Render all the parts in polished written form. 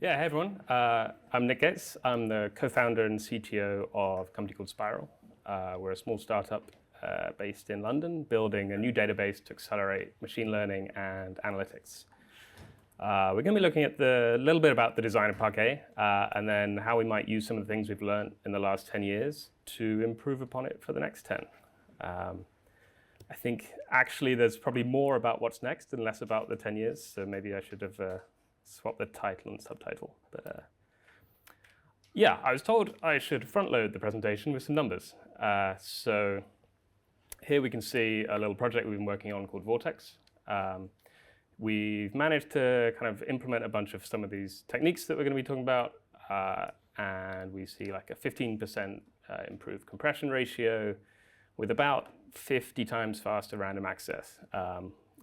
Yeah, hey everyone. I'm Nick Gates. I'm the co-founder and CTO of a company called Spiral. We're a small startup based in London, building a new database to accelerate machine learning and analytics. We're going to be looking at a little bit about the design of Parquet, and then how we might use some of the things we've learned in the last 10 years to improve upon it for the next 10. I think actually there's probably more about what's next and less about the 10 years, so maybe I should have swap the title and subtitle. But yeah, I was told I should front load the presentation with some numbers. So here we can see a little project we've been working on called Vortex. We've managed to kind of implement a bunch of some of these techniques that we're going to be talking about, and we see like a 15% improved compression ratio with about 50 times faster random access.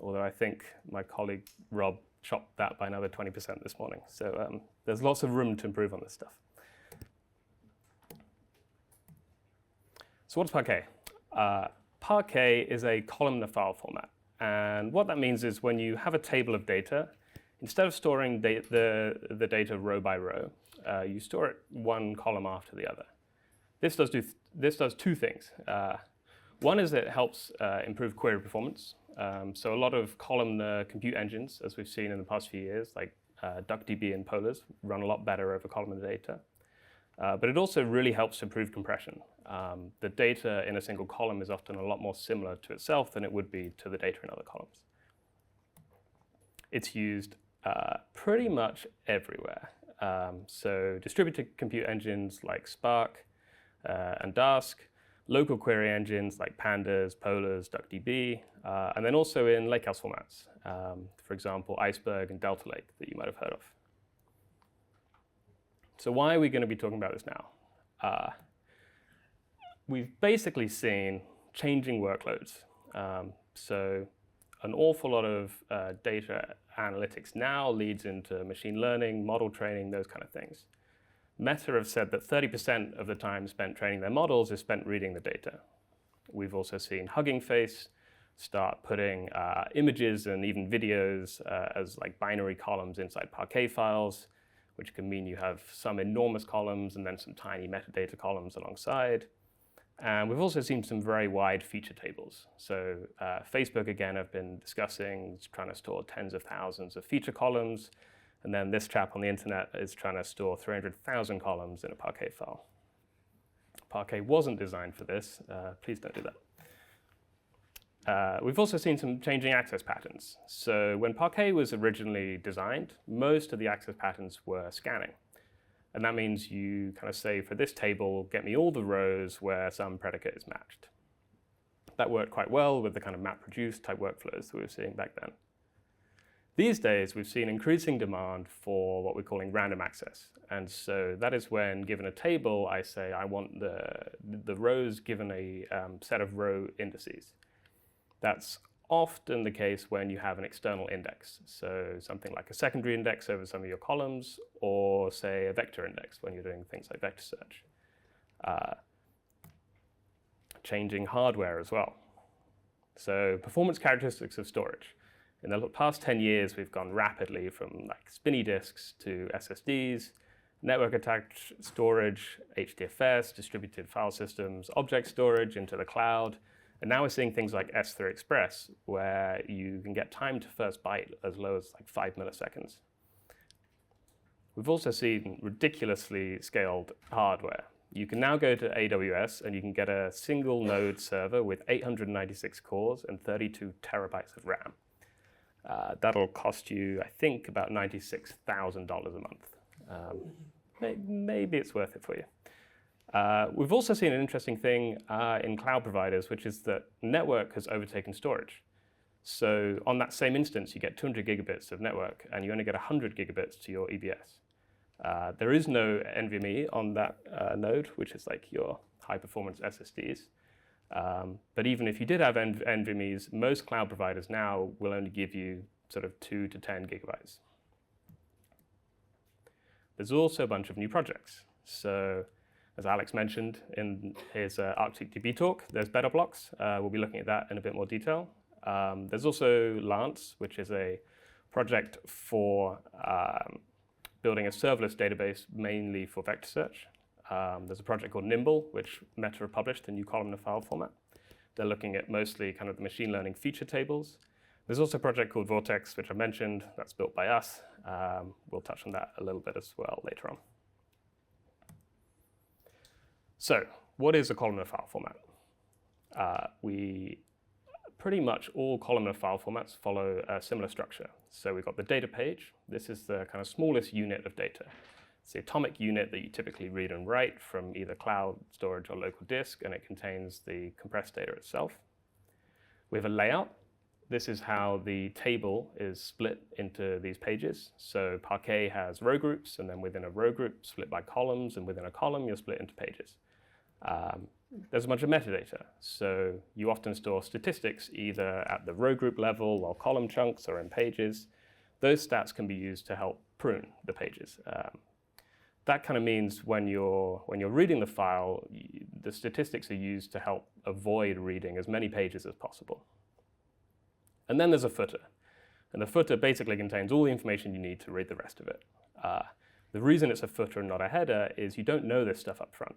Although I think my colleague Rob chopped that by another 20% this morning. So there's lots of room to improve on this stuff. So what's Parquet? Parquet is a columnar file format. And what that means is when you have a table of data, instead of storing the data row by row, you store it one column after the other. This does two things. One is that it helps improve query performance. So a lot of columnar compute engines, as we've seen in the past few years, like DuckDB and Polars, run a lot better over columnar data. But it also really helps improve compression. The data in a single column is often a lot more similar to itself than it would be to the data in other columns. It's used pretty much everywhere. So distributed compute engines like Spark and Dask, local query engines like Pandas, Polars, DuckDB, and then also in lakehouse formats. For example, Iceberg and Delta Lake that you might have heard of. So why are we going to be talking about this now? We've basically seen changing workloads. So an awful lot of data analytics now leads into machine learning, model training, those kind of things. Meta have said that 30% of the time spent training their models is spent reading the data. We've also seen Hugging Face start putting images and even videos as like binary columns inside Parquet files, which can mean you have some enormous columns and then some tiny metadata columns alongside. And we've also seen some very wide feature tables. So Facebook, again, have been discussing trying to store tens of thousands of feature columns. And then this chap on the internet is trying to store 300,000 columns in a Parquet file. Parquet wasn't designed for this. Please don't do that. We've also seen some changing access patterns. So when Parquet was originally designed, most of the access patterns were scanning. And that means you kind of say, for this table, get me all the rows where some predicate is matched. That worked quite well with the kind of MapReduce type workflows that we were seeing back then. These days, we've seen increasing demand for what we're calling random access. And so that is when, given a table, I say I want the rows given a set of row indices. That's often the case when you have an external index. So something like a secondary index over some of your columns, or say a vector index when you're doing things like vector search. Changing hardware as well. So performance characteristics of storage. In the past 10 years, we've gone rapidly from like spinny disks to SSDs, network-attached storage, HDFS, distributed file systems, object storage into the cloud. And now we're seeing things like S3 Express, where you can get time to first byte as low as like 5 milliseconds. We've also seen ridiculously scaled hardware. You can now go to AWS and you can get a single node server with 896 cores and 32 terabytes of RAM. That'll cost you, I think, about $96,000 a month. Maybe it's worth it for you. We've also seen an interesting thing in cloud providers, which is that network has overtaken storage. So on that same instance, you get 200 gigabits of network, and you only get 100 gigabits to your EBS. There is no NVMe on that node, which is like your high-performance SSDs. But even if you did have NVMEs, most cloud providers now will only give you sort of 2 to 10 gigabytes. There's also a bunch of new projects. So as Alex mentioned in his ArcticDB talk, there's better blocks. We'll be looking at that in a bit more detail. There's also Lance, which is a project for building a serverless database mainly for vector search. There's a project called Nimble, which Meta have published, a new columnar file format. They're looking at mostly kind of the machine learning feature tables. There's also a project called Vortex, which I mentioned, that's built by us. We'll touch on that a little bit as well later on. So, what is a columnar file format? Pretty much all columnar file formats follow a similar structure. So we've got the data page. This is the kind of smallest unit of data. It's the atomic unit that you typically read and write from either cloud storage or local disk, and it contains the compressed data itself. We have a layout. This is how the table is split into these pages. So Parquet has row groups, and then within a row group, split by columns, and within a column, you're split into pages. There's a bunch of metadata. So you often store statistics either at the row group level or column chunks or in pages. Those stats can be used to help prune the pages. That kind of means when you're reading the file, the statistics are used to help avoid reading as many pages as possible. And then there's a footer. And the footer basically contains all the information you need to read the rest of it. The reason it's a footer and not a header is you don't know this stuff up front.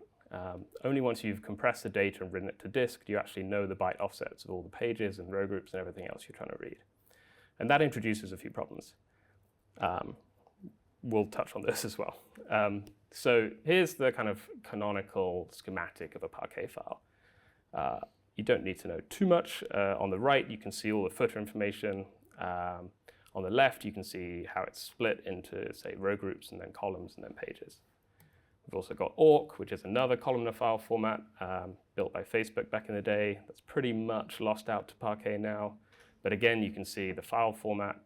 Only once you've compressed the data and written it to disk do you actually know the byte offsets of all the pages and row groups and everything else you're trying to read. And that introduces a few problems. We'll touch on this as well. So here's the kind of canonical schematic of a Parquet file. You don't need to know too much. On the right, you can see all the footer information. On the left, you can see how it's split into, say, row groups and then columns and then pages. We've also got awk, which is another columnar file format built by Facebook back in the day. That's pretty much lost out to Parquet now. But again, you can see the file format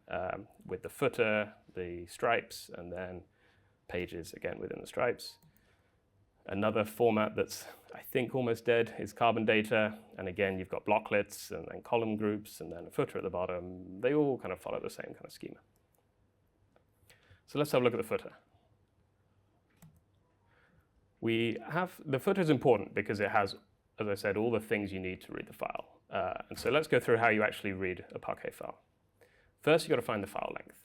with the footer, the stripes, and then pages again within the stripes. Another format that's, I think, almost dead is carbon data. And again, you've got blocklets and then column groups and then a footer at the bottom. They all kind of follow the same kind of schema. So let's have a look at the footer. The footer is important because it has, as I said, all the things you need to read the file. And so let's go through how you actually read a Parquet file. First, you've got to find the file length.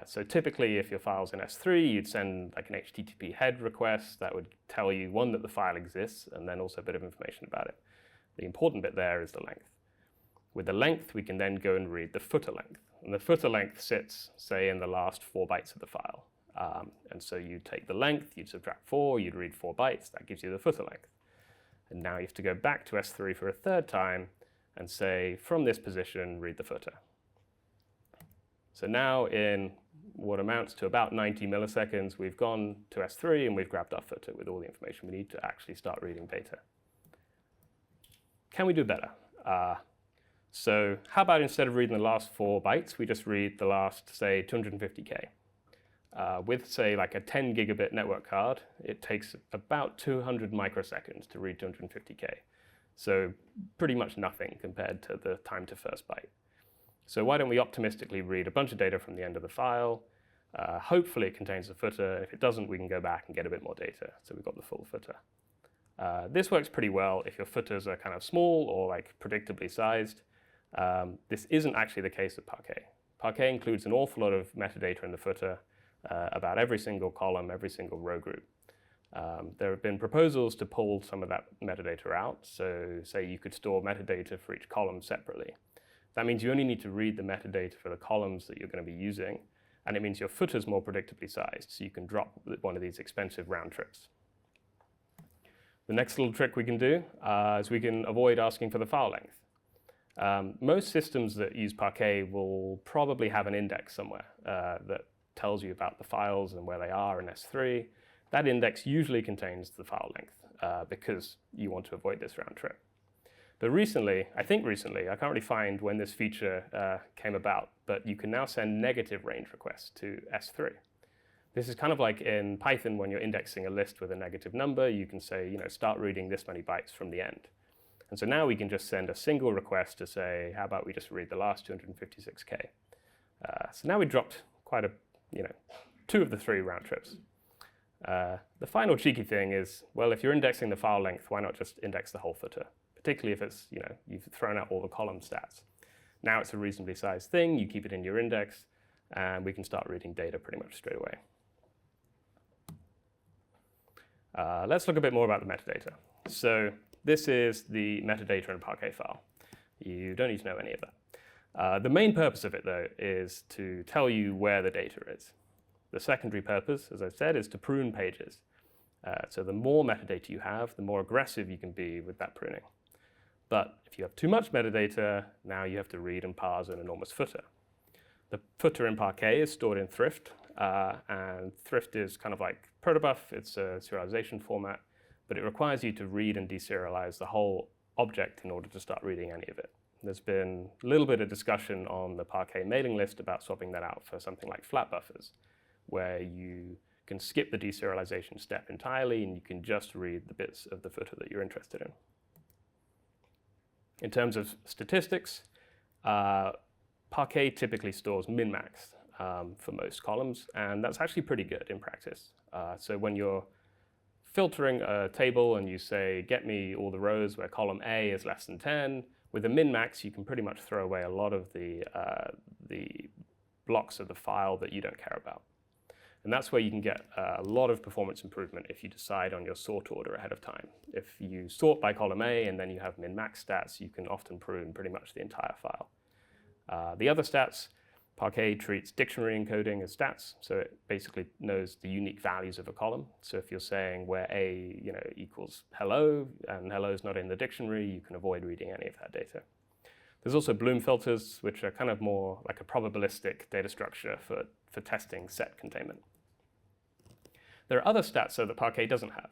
So typically, if your file's in S3, you'd send like an HTTP head request that would tell you, one, that the file exists, and then also a bit of information about it. The important bit there is the length. With the length, we can then go and read the footer length. And the footer length sits, say, in the last 4 bytes of the file. And so you take the length, you'd subtract 4, you'd read 4 bytes, that gives you the footer length. And now you have to go back to S3 for a third time and say, from this position, read the footer. So now in what amounts to about 90 milliseconds, we've gone to S3 and we've grabbed our footer with all the information we need to actually start reading data. Can we do better? So how about instead of reading the last 4 bytes, we just read the last, say, 250K? With, say, like a 10 gigabit network card, it takes about 200 microseconds to read 250K. So pretty much nothing compared to the time to first byte. So why don't we optimistically read a bunch of data from the end of the file? Hopefully it contains a footer. If it doesn't, we can go back and get a bit more data. So we've got the full footer. This works pretty well if your footers are kind of small or like predictably sized. This isn't actually the case with Parquet. Parquet includes an awful lot of metadata in the footer about every single column, every single row group. There have been proposals to pull some of that metadata out. So say you could store metadata for each column separately. That means you only need to read the metadata for the columns that you're going to be using. And it means your footer's more predictably sized, so you can drop one of these expensive round trips. The next little trick we can do is we can avoid asking for the file length. Most systems that use Parquet will probably have an index somewhere that tells you about the files and where they are in S3. That index usually contains the file length because you want to avoid this round trip. But recently, I can't really find when this feature came about, but you can now send negative range requests to S3. This is kind of like in Python when you're indexing a list with a negative number, you can say, start reading this many bytes from the end. And so now we can just send a single request to say, how about we just read the last 256K? So now we dropped quite a, 2 of the 3 round trips. The final cheeky thing is, well, if you're indexing the file length, why not just index the whole footer? Particularly if it's, you've thrown out all the column stats. Now it's a reasonably sized thing, you keep it in your index, and we can start reading data pretty much straight away. Let's look a bit more about the metadata. So this is the metadata in a Parquet file. You don't need to know any of that. The main purpose of it, though, is to tell you where the data is. The secondary purpose, as I said, is to prune pages. So the more metadata you have, the more aggressive you can be with that pruning. But if you have too much metadata, now you have to read and parse an enormous footer. The footer in Parquet is stored in thrift, and thrift is kind of like protobuf. It's a serialization format, but it requires you to read and deserialize the whole object in order to start reading any of it. There's been a little bit of discussion on the Parquet mailing list about swapping that out for something like flat buffers, where you can skip the deserialization step entirely and you can just read the bits of the footer that you're interested in. In terms of statistics, Parquet typically stores min-max for most columns, and that's actually pretty good in practice. So when you're filtering a table and you say, get me all the rows where column A is less than 10, with a min-max, you can pretty much throw away a lot of the blocks of the file that you don't care about. And that's where you can get a lot of performance improvement if you decide on your sort order ahead of time. If you sort by column A and then you have min-max stats, you can often prune pretty much the entire file. The other stats, Parquet treats dictionary encoding as stats, so it basically knows the unique values of a column. So if you're saying where A equals hello, and hello is not in the dictionary, you can avoid reading any of that data. There's also Bloom filters, which are kind of more like a probabilistic data structure for testing set containment. There are other stats that Parquet doesn't have,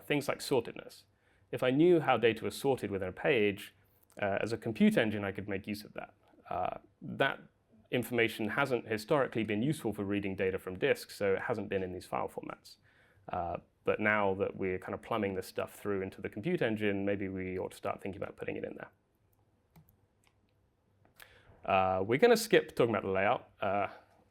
things like sortedness. If I knew how data was sorted within a page, as a compute engine, I could make use of that. That information hasn't historically been useful for reading data from disk, so it hasn't been in these file formats. But now that we're kind of plumbing this stuff through into the compute engine, maybe we ought to start thinking about putting it in there. We're going to skip talking about the layout,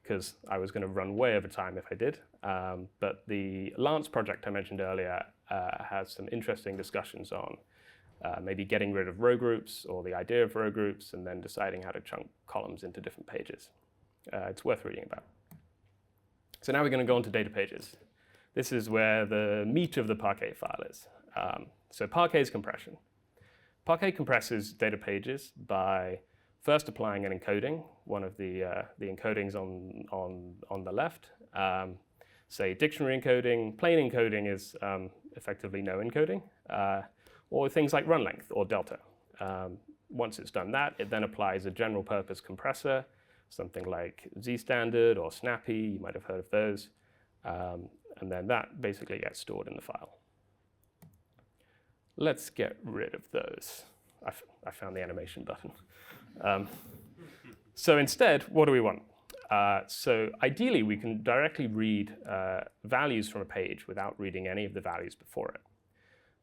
because I was going to run way over time if I did. But the Lance project I mentioned earlier has some interesting discussions on maybe getting rid of row groups or the idea of row groups and then deciding how to chunk columns into different pages. It's worth reading about. So now we're going to go on to data pages. This is where the meat of the Parquet file is. So Parquet is compression. Parquet compresses data pages by first applying an encoding, one of the encodings on the left. Say dictionary encoding, plain encoding is effectively no encoding. Or things like run length or delta. Once it's done that, it then applies a general purpose compressor, something like Z-standard or Snappy, you might have heard of those. And then that basically gets stored in the file. Let's get rid of those. I found the animation button. So instead, what do we want? So ideally, we can directly read values from a page without reading any of the values before it.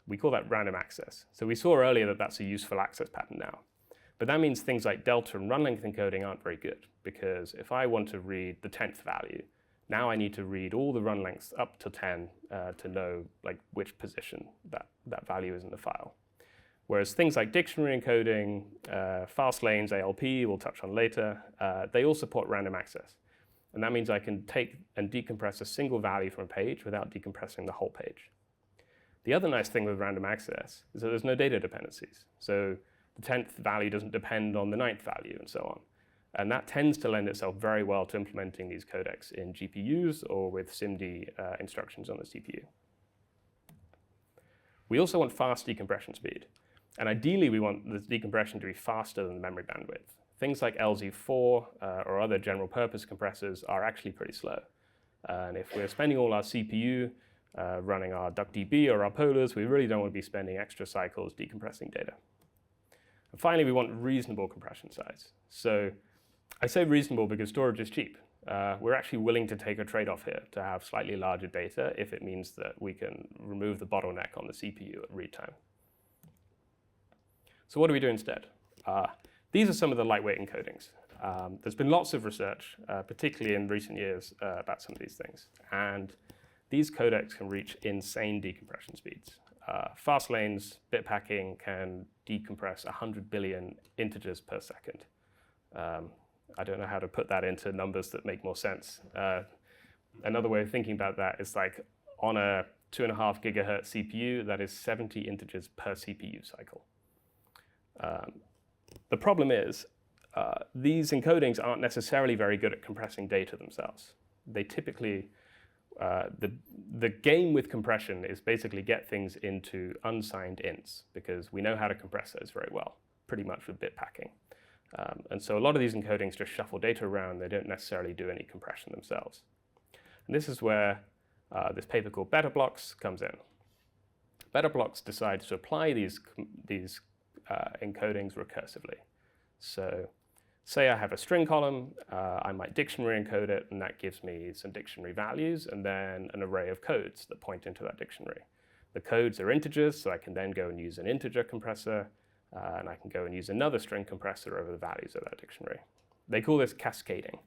We call that random access. So we saw earlier that that's a useful access pattern now. But that means things like delta and run length encoding aren't very good, because if I want to read the 10th value, now I need to read all the run lengths up to 10 to know which position that value is in the file. Whereas things like dictionary encoding, fast lanes, ALP, we'll touch on later, they all support random access. And that means I can take and decompress a single value from a page without decompressing the whole page. The other nice thing with random access is that there's no data dependencies. So the 10th value doesn't depend on the 9th value and so on. And that tends to lend itself very well to implementing these codecs in GPUs or with SIMD instructions on the CPU. We also want fast decompression speed. And ideally, we want the decompression to be faster than the memory bandwidth. Things like LZ4 or other general purpose compressors are actually pretty slow. And if we're spending all our CPU running our DuckDB or our polars, we really don't want to be spending extra cycles decompressing data. And finally, we want reasonable compression size. So I say reasonable because storage is cheap. We're actually willing to take a trade-off here to have slightly larger data if it means that we can remove the bottleneck on the CPU at read time. So what do we do instead? These are some of the lightweight encodings. There's been lots of research, particularly in recent years, about some of these things. And these codecs can reach insane decompression speeds. Fast lanes, bit packing can decompress 100 billion integers per second. I don't know how to put that into numbers that make more sense. Another way of thinking about that is like on a 2.5 gigahertz CPU, that is 70 integers per CPU cycle. The problem is, these encodings aren't necessarily very good at compressing data themselves. They typically, the game with compression is basically get things into unsigned ints, because we know how to compress those very well, pretty much with bit packing. And so a lot of these encodings just shuffle data around. They don't necessarily do any compression themselves. And this is where this paper called BetterBlocks comes in. BetterBlocks decides to apply these encodings recursively. So say I have a string column, I might dictionary encode it, and that gives me some dictionary values, and then an array of codes that point into that dictionary. The codes are integers, so I can then go and use an integer compressor, and I can go and use another string compressor over the values of that dictionary. They call this cascading,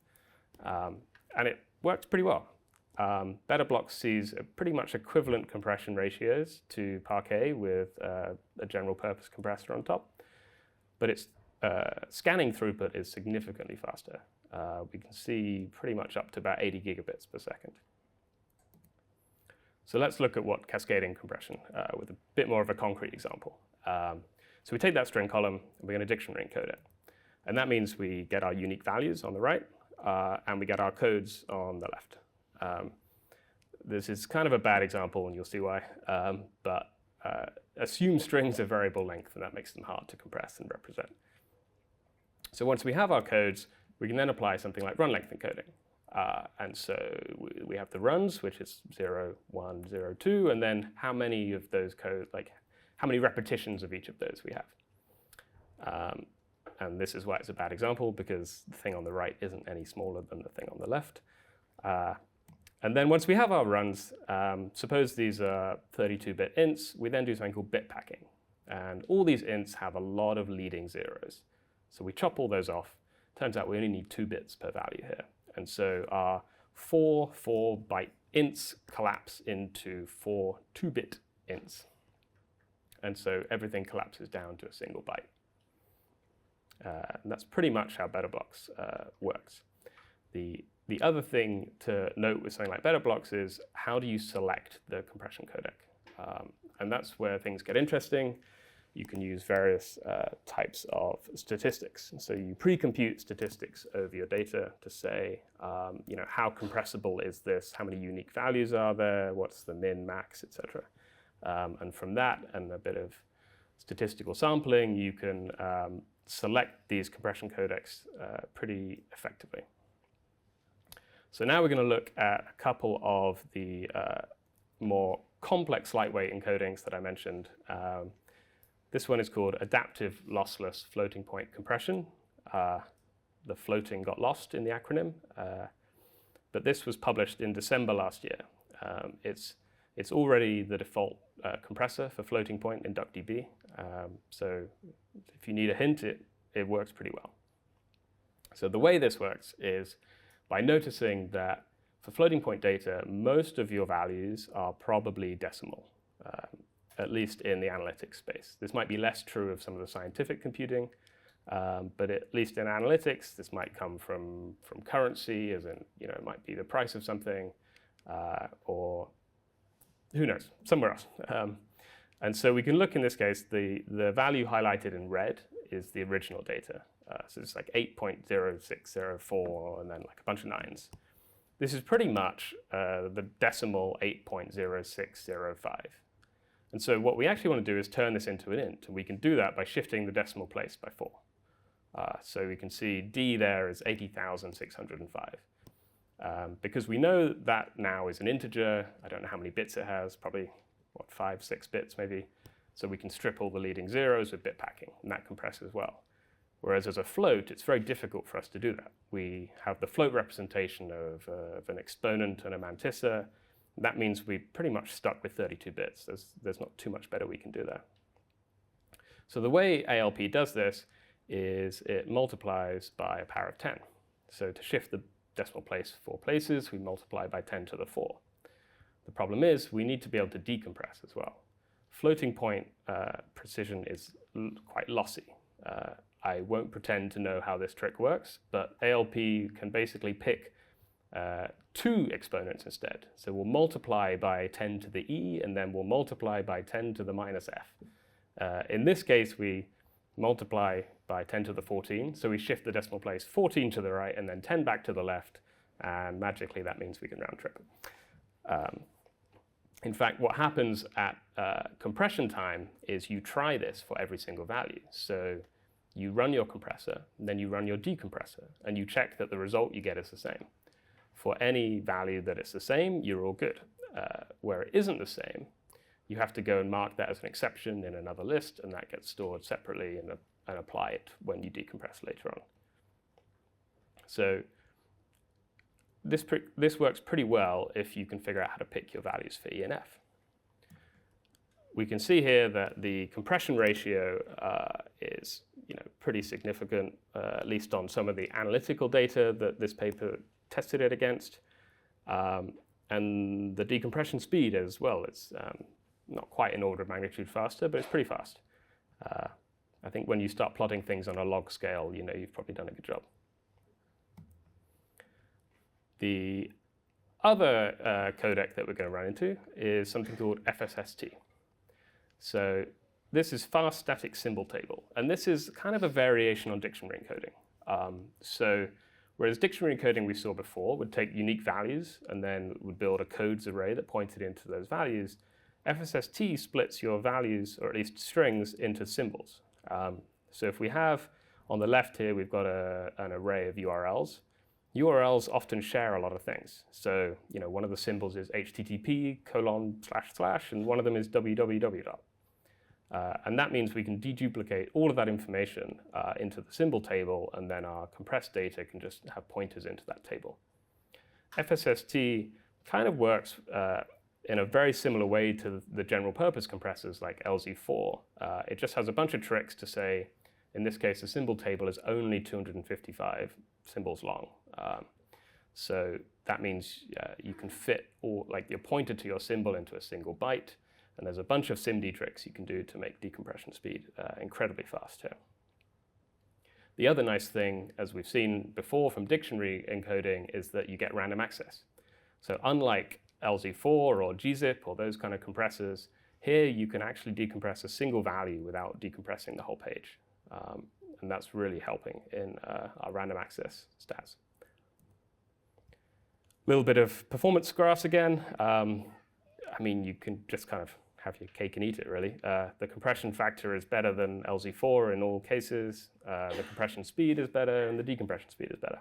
and it works pretty well. BetterBlocks sees pretty much equivalent compression ratios to Parquet with a general purpose compressor on top, but its scanning throughput is significantly faster. We can see pretty much up to about 80 gigabits per second. So let's look at what cascading compression with a bit more of a concrete example. So we take that string column and we're going to dictionary encode it. And that means we get our unique values on the right and we get our codes on the left. This is kind of a bad example, and you'll see why, but assume strings of variable length, and that makes them hard to compress and represent. So once we have our codes, we can then apply something like run length encoding. And so we have the runs, which is 0, 1, 0, 2, and then how many of those codes, like how many repetitions of each of those we have. And this is why it's a bad example, because the thing on the right isn't any smaller than the thing on the left. And then once we have our runs, suppose these are 32-bit ints, we then do something called bit packing. And all these ints have a lot of leading zeros. So we chop all those off. Turns out we only need 2 bits per value here. And so our 4 4-byte ints collapse into 4 2-bit ints. And so everything collapses down to a single byte. And that's pretty much how BetterBlocks works. The other thing to note with something like BetterBlocks is how do you select the compression codec? And that's where things get interesting. You can use various types of statistics. And so you pre-compute statistics over your data to say, how compressible is this? How many unique values are there? What's the min, max, etc. And from that and a bit of statistical sampling, you can select these compression codecs pretty effectively. So now we're going to look at a couple of the more complex lightweight encodings that I mentioned. This one is called adaptive lossless floating point compression. The floating got lost in the acronym, but this was published in December last year. It's already the default compressor for floating point in DuckDB. So if you need a hint, it works pretty well. So the way this works is by noticing that for floating point data, most of your values are probably decimal, at least in the analytics space. This might be less true of some of the scientific computing, but at least in analytics, this might come from currency, as in, it might be the price of something, or who knows, somewhere else. And so we can look in this case, the value highlighted in red is the original data. So it's like 8.0604 and then like a bunch of nines. This is pretty much the decimal 8.0605. And so what we actually want to do is turn this into an int. And we can do that by shifting the decimal place by 4. So we can see D there is 80,605. Because we know that now is an integer. I don't know how many bits it has, probably, 5, 6 bits maybe. So we can strip all the leading zeros with bit packing, and that compresses well. Whereas as a float, it's very difficult for us to do that. We have the float representation of an exponent and a mantissa. That means we're pretty much stuck with 32 bits. There's not too much better we can do there. So the way ALP does this is it multiplies by a power of 10. So to shift the decimal place 4 places, we multiply by 10 to the 4. The problem is we need to be able to decompress as well. Floating point precision is quite lossy. I won't pretend to know how this trick works, but ALP can basically pick two exponents instead. So we'll multiply by 10 to the e, and then we'll multiply by 10 to the minus f. In this case, we multiply by 10 to the 14, so we shift the decimal place 14 to the right and then 10 back to the left, and magically that means we can round trip. In fact, what happens at compression time is you try this for every single value. So you run your compressor, and then you run your decompressor, and you check that the result you get is the same. For any value that it's the same, you're all good. Where it isn't the same, you have to go and mark that as an exception in another list, and that gets stored separately and apply it when you decompress later on. So this works pretty well if you can figure out how to pick your values for E and F. We can see here that the compression ratio is pretty significant, at least on some of the analytical data that this paper tested it against. And the decompression speed as well, it's not quite an order of magnitude faster, but it's pretty fast. I think when you start plotting things on a log scale, you've probably done a good job. The other codec that we're going to run into is something called FSST. So this is fast static symbol table, and this is kind of a variation on dictionary encoding. So whereas dictionary encoding we saw before would take unique values and then would build a codes array that pointed into those values, FSST splits your values, or at least strings, into symbols. So if we have, on the left here, we've got an array of URLs. URLs often share a lot of things. So one of the symbols is http:// and one of them is www. And that means we can deduplicate all of that information into the symbol table, and then our compressed data can just have pointers into that table. FSST kind of works in a very similar way to the general purpose compressors like LZ4. It just has a bunch of tricks to say, in this case, the symbol table is only 255 symbols long. So that means you can fit your pointer to your symbol into a single byte. And there's a bunch of SIMD tricks you can do to make decompression speed incredibly fast here. The other nice thing, as we've seen before from dictionary encoding, is that you get random access. So unlike LZ4 or gzip or those kind of compressors, here you can actually decompress a single value without decompressing the whole page. And that's really helping in our random access stats. A little bit of performance graphs again. You can just kind of have your cake and eat it, really. The compression factor is better than LZ4 in all cases. The compression speed is better, and the decompression speed is better.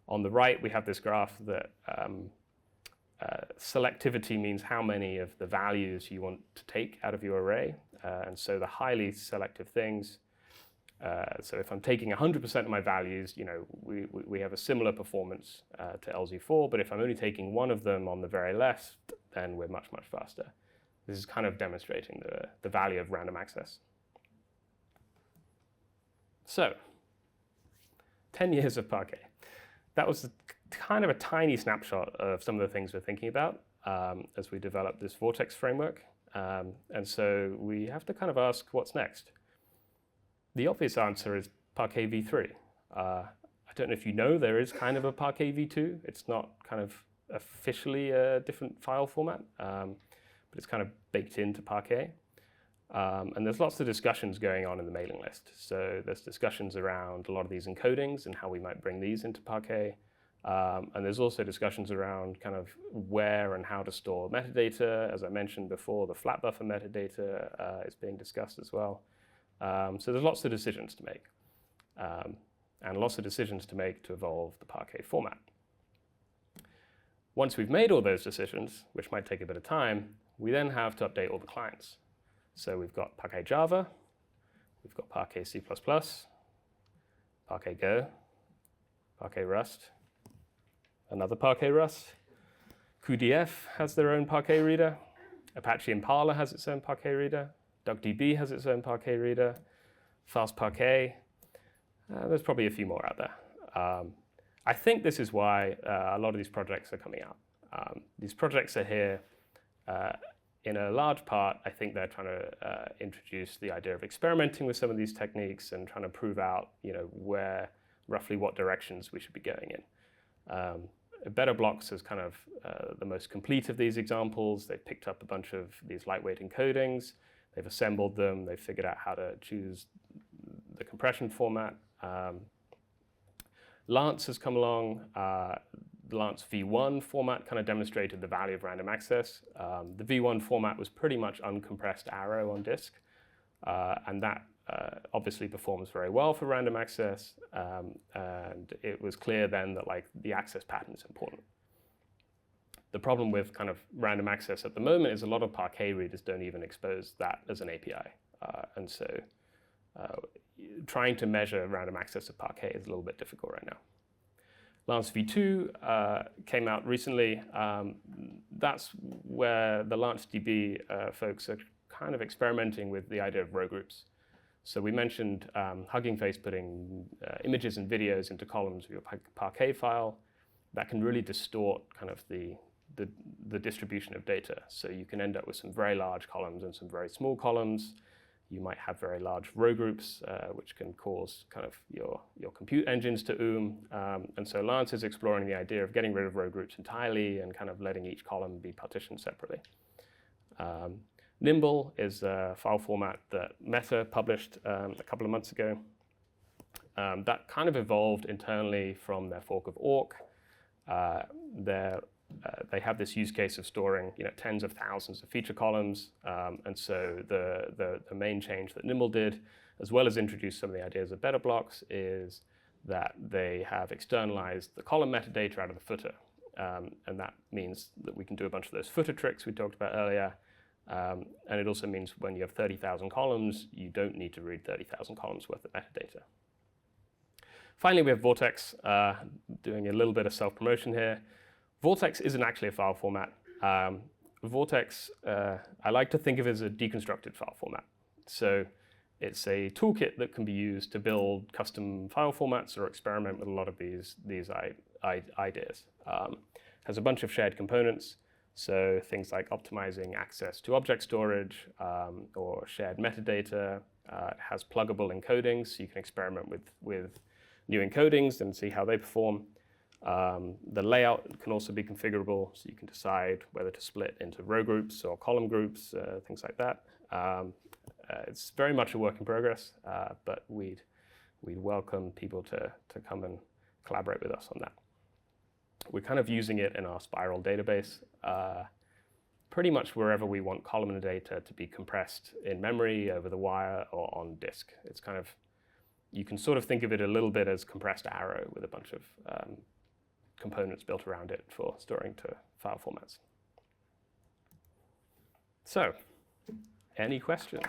On the right, we have this graph that selectivity means how many of the values you want to take out of your array. And so the highly selective things, so if I'm taking 100% of my values, we have a similar performance to LZ4, but if I'm only taking one of them on the very left, then we're much, much faster. This is kind of demonstrating the value of random access. So, 10 years of Parquet. That was kind of a tiny snapshot of some of the things we're thinking about as we develop this Vortex framework. And so we have to kind of ask, what's next? The obvious answer is Parquet v3. I don't know if you know, there is kind of a Parquet v2. It's not kind of officially a different file format, but it's kind of baked into Parquet. And there's lots of discussions going on in the mailing list. So there's discussions around a lot of these encodings and how we might bring these into Parquet. And there's also discussions around kind of where and how to store metadata. As I mentioned before, the flat buffer metadata is being discussed as well. So there's lots of decisions to make, and lots of decisions to make to evolve the Parquet format. Once we've made all those decisions, which might take a bit of time, we then have to update all the clients. So we've got Parquet Java, we've got Parquet C++, Parquet Go, Parquet Rust, another Parquet Rust. QDF has their own Parquet reader. Apache Impala has its own Parquet reader. DuckDB has its own Parquet reader. Fast Parquet. There's probably a few more out there. I think this is why a lot of these projects are coming out. These projects are here in a large part. I think they're trying to introduce the idea of experimenting with some of these techniques and trying to prove out, roughly what directions we should be going in. Better Blocks is kind of the most complete of these examples. They've picked up a bunch of these lightweight encodings. They've assembled them. They've figured out how to choose the compression format. Lance has come along. The Lance v1 format kind of demonstrated the value of random access. The v1 format was pretty much uncompressed arrow on disk, and that obviously performs very well for random access, and it was clear then that like the access pattern is important. The problem with kind of random access at the moment is a lot of Parquet readers don't even expose that as an API, and so trying to measure random access of Parquet is a little bit difficult right now. Lance v2 came out recently. That's where the LanceDB folks are kind of experimenting with the idea of row groups. So we mentioned Hugging Face putting images and videos into columns of your Parquet file. That can really distort kind of the distribution of data. So you can end up with some very large columns and some very small columns. You might have very large row groups, which can cause kind of your compute engines to and so Lance is exploring the idea of getting rid of row groups entirely and kind of letting each column be partitioned separately. Nimble is a file format that Meta published a couple of months ago. That kind of evolved internally from their fork of Awk. They have this use case of storing tens of thousands of feature columns, and so the main change that Nimble did, as well as introduce some of the ideas of Better Blocks, is that they have externalized the column metadata out of the footer, and that means that we can do a bunch of those footer tricks we talked about earlier, and it also means when you have 30,000 columns, you don't need to read 30,000 columns worth of metadata. Finally, we have Vortex, doing a little bit of self-promotion here. Vortex isn't actually a file format. Vortex, I like to think of it as a deconstructed file format. So it's a toolkit that can be used to build custom file formats or experiment with a lot of these ideas. Has a bunch of shared components, so things like optimizing access to object storage or shared metadata. It has pluggable encodings, so you can experiment with new encodings and see how they perform. The layout can also be configurable, so you can decide whether to split into row groups or column groups, things like that. It's very much a work in progress, but we'd welcome people to come and collaborate with us on that. We're kind of using it in our Spiral database, pretty much wherever we want columnar data to be compressed in memory, over the wire, or on disk. It's kind of, you can sort of think of it a little bit as compressed arrow with a bunch of components built around it for storing to file formats. So, any questions?